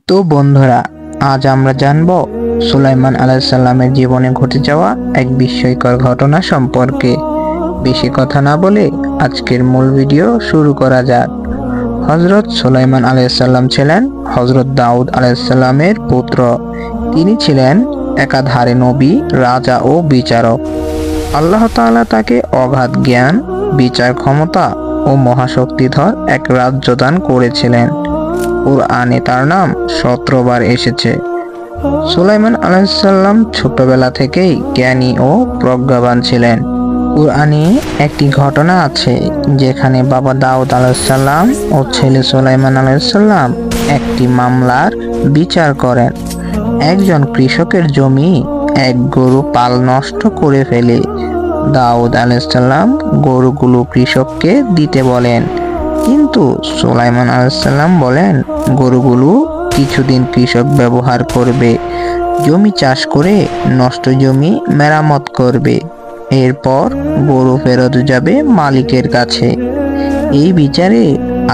তো বন্ধুরা, আজ আমরা জানব সুলাইমান আলাইহিস সালামের জীবনে ঘটে যাওয়া এক বিস্ময়কর ঘটনা সম্পর্কে। বেশি কথা না বলে আজকের মূল ভিডিও শুরু করা যাক। হযরত সুলাইমান আলাইহিস সালাম ছিলেন হযরত দাউদ আলাইহিস সালামের পুত্র। তিনি ছিলেন একাধারে নবী, রাজা ও বিচারক। আল্লাহ তাআলা তাকে অগাধ জ্ঞান, বিচার ক্ষমতা ও মহাশক্তিধর এক রাজ্য দান করেছিলেন। কুরআনে তার নাম 17 বার এসেছে। সুলাইমান আলাইহিস সালাম ছোটবেলা থেকেই জ্ঞানী ও প্রজ্ঞাবান ছিলেন। কুরআনে একটি ঘটনা আছে যেখানে বাবা দাউদ আলাইহিস সালাম ও ছেলে সুলাইমান আলাইহিস সালাম একটি মামলার বিচার করেন। একজন কৃষকের জমি এক গরু পাল নষ্ট করে ফেলে। দাউদ আলাইহিস সালাম গরুগুলো কৃষককে দিতে বলেন, কিন্তু সুলাইমান আলাইহিস সালাম বলেন গরুগুলো কিছুদিন কৃষক ব্যবহার করবে, জমি চাষ করে নষ্ট জমি মেরামত করবে, এরপর গরু ফেরত যাবে মালিকের কাছে। এই বিচারে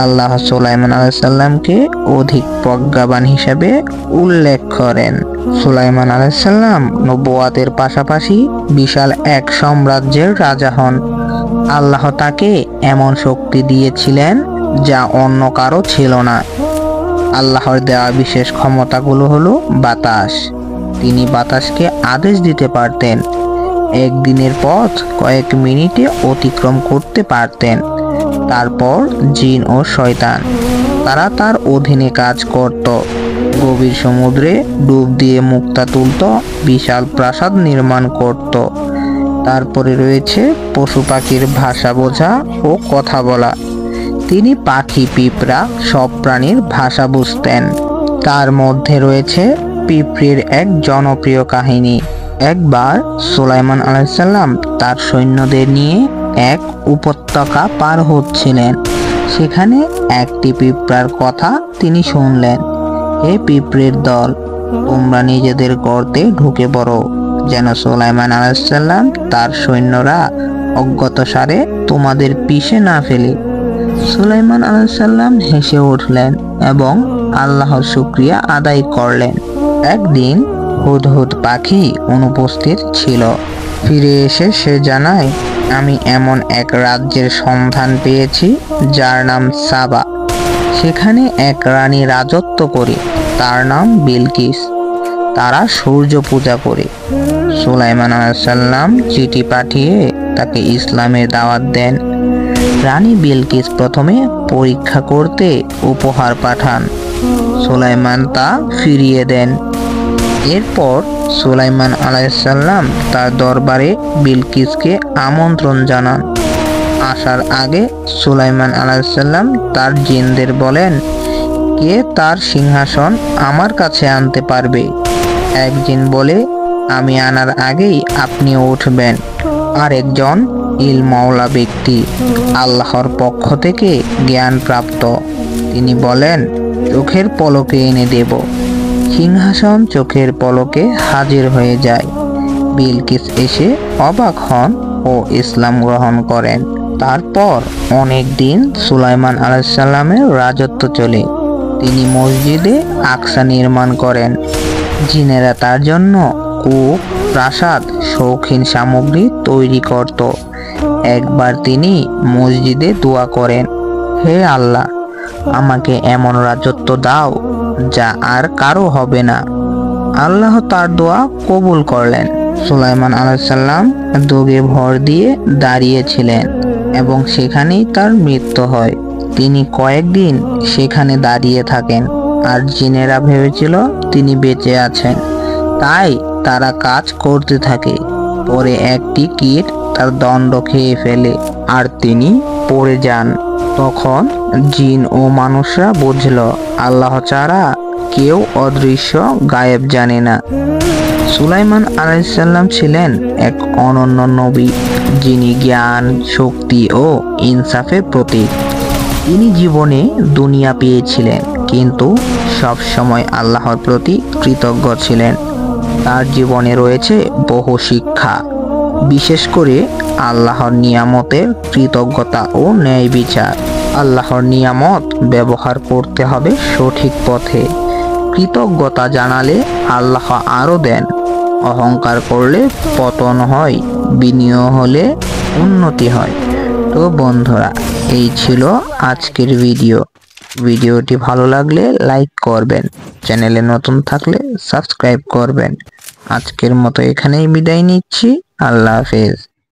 আল্লাহ সুলাইমান আলাইহিস সালামকে অধিক প্রজ্ঞাবান হিসাবে উল্লেখ করেন। সুলাইমান আলাইহিস সালাম নবুয়াতের পাশাপাশি বিশাল এক সাম্রাজ্যের রাজা হন। আল্লাহ তাকে এমন শক্তি দিয়েছিলেন যা অন্য কারো ছিল না। আল্লাহর দেওয়া বিশেষ ক্ষমতাগুলো হলো বাতাস। তিনি বাতাসকে আদেশ দিতে পারতেন, একদিনের পথ কয়েক মিনিটে অতিক্রম করতে পারতেন। তারপর জিন ও শয়তান, তারা তার অধীনে কাজ করত। গভীর সমুদ্রে ডুব দিয়ে মুক্তা তুলত, বিশাল প্রাসাদ নির্মাণ করত। তারপরে রয়েছে পশু পাখির ভাষা বোঝা ও কথা বলা। তিনি পাখি, পিঁপড়া সব প্রাণীর ভাষা বুঝতেন। তার মধ্যে রয়েছে পিঁপড়ের এক জনপ্রিয় কাহিনী। একবার সুলাইমান আলাইহিস সালাম তার সৈন্যদের নিয়ে এক উপত্যকা পার হচ্ছিলেন। সেখানে একটি পিঁপড়ার কথা তিনি শুনলেন। হে পিঁপড়ের দল, তোমরা নিজেদের গর্তে ঢুকে পড়ো, যেন সুলাইমান আলাইহিস সালাম তার সৈন্যরা অজ্ঞাতসারে তোমাদের পিষে না ফেলে। সুলাইমান আলাইহিস সালাম হেসে উঠলেন এবং আল্লাহর শুকরিয়া আদায় করলেন। একদিন হুদহুদ পাখি অনুপস্থিত ছিল। ফিরে এসে সে জানায়, আমি এমন এক রাজ্যের সন্ধান পেয়েছি যার নাম সাবা। সেখানে এক রানী রাজত্ব করে, তার নাম বিলকিস। তারা সূর্য পূজা করে। সুলাইমান আলাইহিস সালাম চিঠি পাঠিয়ে তাকে ইসলামের দাওয়াত দেন। রানী বিলকিস প্রথমে পরীক্ষা করতে উপহার পাঠান। সুলাইমান তা ফিরিয়ে দেন। এরপর সুলাইমান আলাইহিস সালাম তার দরবারে বিলকিসকে আমন্ত্রণ জানান। আসার আগে সুলাইমান আলাইহিস সালাম তার জিনদের বলেন, কে তার সিংহাসন আমার কাছে আনতে পারবে? এক জিন বলে, আমি আনার আগেই আপনি উঠবেন। আরেকজন ইলমাওলা ব্যক্তি, আল্লাহর পক্ষ থেকে জ্ঞান প্রাপ্ত, তিনি বলেন, চোখের পলকে এনে দেব। সিংহাসন চোখের পলকে হাজির হয়ে যায়। বিলকিস এসে অবাক হন ও ইসলাম গ্রহণ করেন। তারপর অনেক দিন সুলাইমান আলাইহিস সালামের রাজত্ব চলে। তিনি মসজিদে আকসা নির্মাণ করেন। জিনেরা তার জন্য কূপ, প্রাসাদ, শৌখিন সামগ্রী তৈরি করত। একবার তিনি মসজিদে দোয়া করেন, হে আল্লাহ, আমাকে এমন রাজত্ব দাও যা আর কারো হবে না। আল্লাহ তার দোয়া কবুল করলেন। সুলাইমান আলাইহিস সালাম দোগে ভর দিয়ে দাঁড়িয়েছিলেন এবং সেখানেই তার মৃত্যু হয়। তিনি কয়েকদিন সেখানে দাঁড়িয়ে থাকেন, আর জিনেরা ভেবেছিল তিনি বেঁচে আছেন, তাই তারা কাজ করতে থাকে। পরে একটি কীট তার দণ্ড খেয়ে ফেলে আর তিনি পড়ে যান। তখন জিন ও মানুষরা বুঝল আল্লাহ ছাড়া কেউ অদৃশ্য গায়েব জানে না। সুলাইমান আলাইহিস সালাম ছিলেন এক অনন্য নবী, যিনি জ্ঞান, শক্তি ও ইনসাফের প্রতীক। তিনি জীবনে দুনিয়া পেয়েছিলেন, কিন্তু সব সময় আল্লাহর প্রতি কৃতজ্ঞ ছিলেন। তার জীবনে রয়েছে বহু শিক্ষা, বিশেষ করে আল্লাহর নিয়ামতের কৃতজ্ঞতা ও ন্যায় বিচার। আল্লাহর নিয়ামত ব্যবহার করতে হবে সঠিক পথে। কৃতজ্ঞতা জানালে আল্লাহ আরো দেন। অহংকার করলে পতন হয়, বিনয় হলে উন্নতি হয়। তো বন্ধুরা, এই ছিল আজকের ভিডিওটি ভালো লাগলে লাইক করবেন, চ্যানেলে নতুন থাকলে সাবস্ক্রাইব করবেন। আজকের মতো এখানেই বিদায় নিচ্ছি। আল্লাহ হাফেজ।